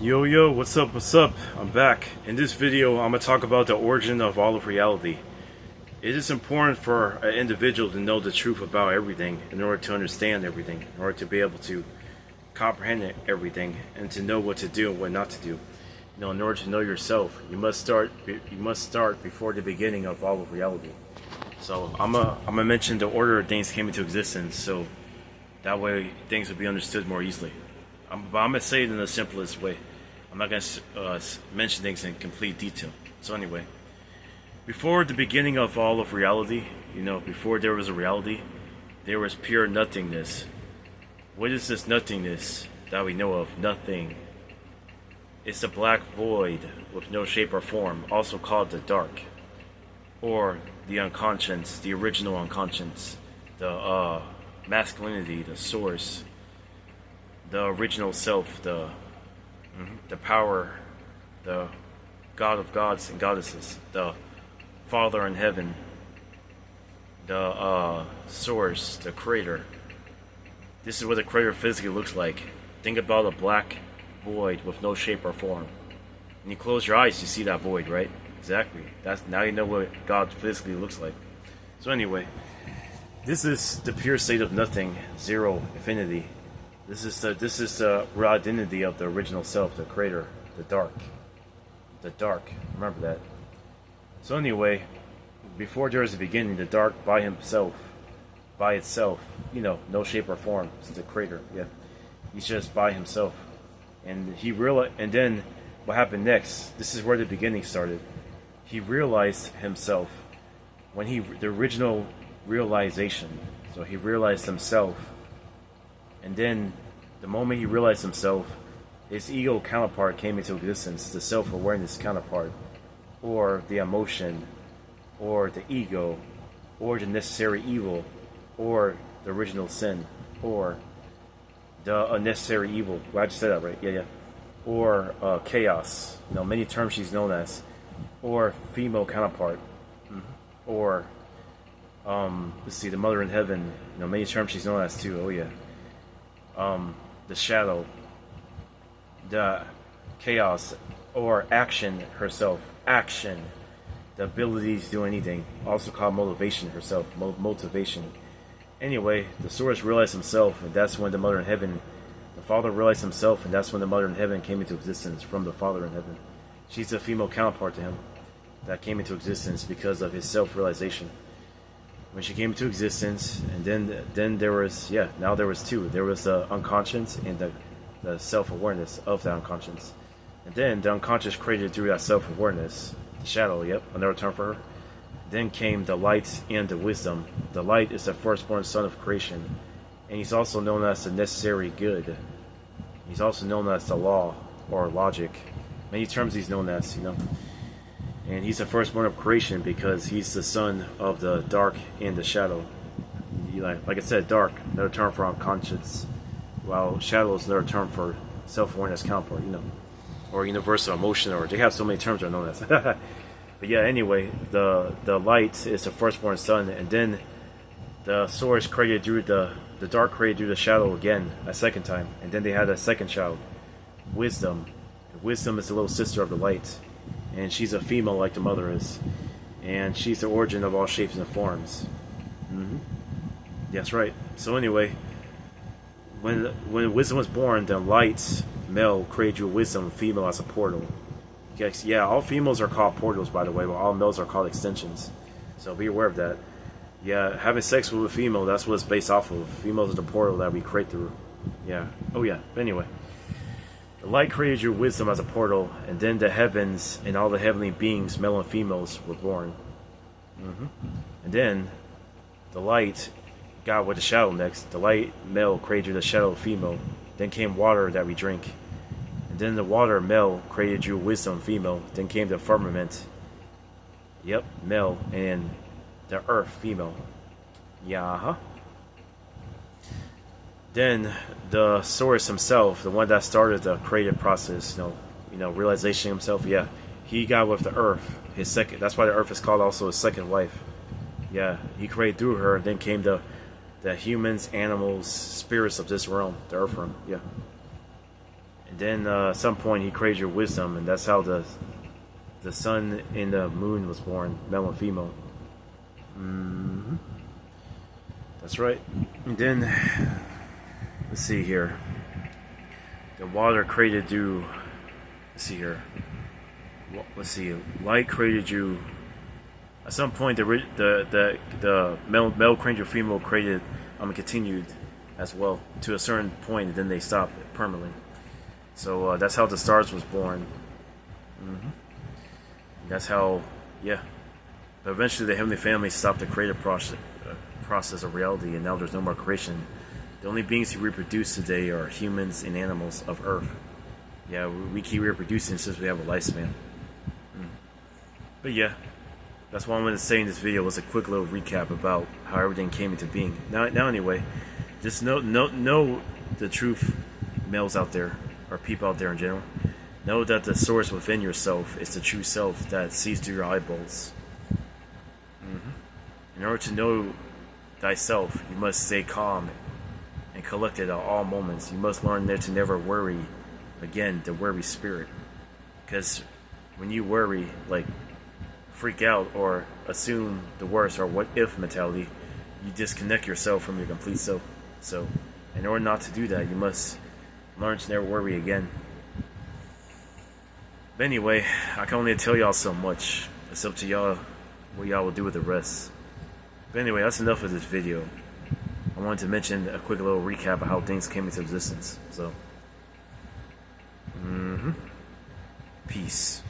Yo, what's up? I'm back. In this video, I'm going to talk about the origin of all of reality. It is important for an individual to know the truth about everything in order to understand everything, in order to be able to comprehend everything, and to know what to do and what not to do. In order to know yourself, you must start before the beginning of all of reality. So I'm gonna mention the order of things came into existence, so that way things will be understood more easily. But I'm gonna say it in the simplest way. I'm not gonna mention things in complete detail. So anyway, before the beginning of all of reality, before there was a reality, there was pure nothingness. What is this nothingness that we know of? Nothing. It's a black void with no shape or form, also called the dark, or the unconscious, the original unconscious, the masculinity, the source, the original self, the power, the God of gods and goddesses, the Father in heaven, the source, the creator. This is what the creator physically looks like. Think about a black void with no shape or form. When you close your eyes, you see that void, right? Exactly. Now you know what God physically looks like. So anyway, this is the pure state of nothing, zero, infinity. This is the raw identity of the original self, the creator, the dark. The dark. Remember that. So anyway, before there was a beginning, the dark by itself, no shape or form. It's the creator, yeah. He's just by himself. And then what happened next? This is where the beginning started. He realized himself. The original realization. So he realized himself. And then, the moment he realized himself, his ego counterpart came into existence, the self-awareness counterpart, or the emotion, or the ego, or the necessary evil, or the original sin, or the unnecessary evil. Well, I just said that right, yeah. Or chaos, many terms she's known as, or female counterpart, or, let's see, the mother in heaven, many terms she's known as too, oh yeah. The shadow, the chaos, or action herself, the ability to do anything, also called motivation herself, motivation. Anyway, the source realized himself, and that's when the mother in heaven, the father realized himself, and that's when the mother in heaven came into existence from the father in heaven. She's a female counterpart to him that came into existence because of his self-realization. When she came into existence, and then there was, now there was two. There was the unconscious and the self-awareness of the unconscious. And then the unconscious created through that self-awareness, the shadow, another term for her. Then came the light and the wisdom. The light is the firstborn son of creation, and he's also known as the necessary good. He's also known as the law, or logic. Many terms he's known as, And he's the firstborn of creation because he's the son of the dark and the shadow. Like I said, dark, another term for unconscious, while shadow is another term for self-awareness counterpart, or universal emotion, or they have so many terms they're known as. But yeah, anyway, the light is the firstborn son, and then the source created through the dark created through the shadow again, a second time, and then they had a second child, wisdom. Wisdom is the little sister of the light. And she's a female like the mother is. And she's the origin of all shapes and forms. That's right. So anyway, when wisdom was born, the light, male, created you wisdom, female as a portal. Yes, yeah, all females are called portals, by the way, but all males are called extensions. So be aware of that. Yeah, having sex with a female, that's what it's based off of. Females are the portal that we create through. Yeah. Oh yeah. Anyway. The light created your wisdom as a portal, and then the heavens and all the heavenly beings, male and females, were born. And then the light got with the shadow next. The light male created the shadow female. Then came water that we drink. And then the water male created your wisdom female. Then came the firmament. Yep, male. And the earth female. Yeah, Then the source himself, the one that started the creative process, realization himself, he got with the earth, his second. That's why the earth is called also his second wife. Yeah, he created through her. Then came the humans, animals, spirits of this realm, the earth realm. Yeah. And then at some point he created your wisdom, and that's how the sun and the moon was born, male and female. Mm-hmm. That's right. And then let's see here. The water created you. Let's see here. Let's see. Light created you. At some point, the male created your female created. Continued as well to a certain point, and then they stopped it permanently. So that's how the stars was born. Mm-hmm. That's how, yeah. But eventually, the heavenly family stopped the creative process of reality, and now there's no more creation. The only beings who reproduce today are humans and animals of Earth. Yeah, we keep reproducing since we have a lifespan. But yeah, that's what I wanted to say in this video, was a quick little recap about how everything came into being. Now anyway, just know the truth, males out there, or people out there in general. Know that the source within yourself is the true self that sees through your eyeballs. In order to know thyself, you must stay calm and collected at all moments. You must learn to never worry again, the worry spirit. Because when you worry, like freak out or assume the worst or what if mentality, you disconnect yourself from your complete self. So in order not to do that, you must learn to never worry again. But anyway, I can only tell y'all so much. It's up to y'all what y'all will do with the rest. But anyway, that's enough of this video. I wanted to mention a quick little recap of how things came into existence. So, peace.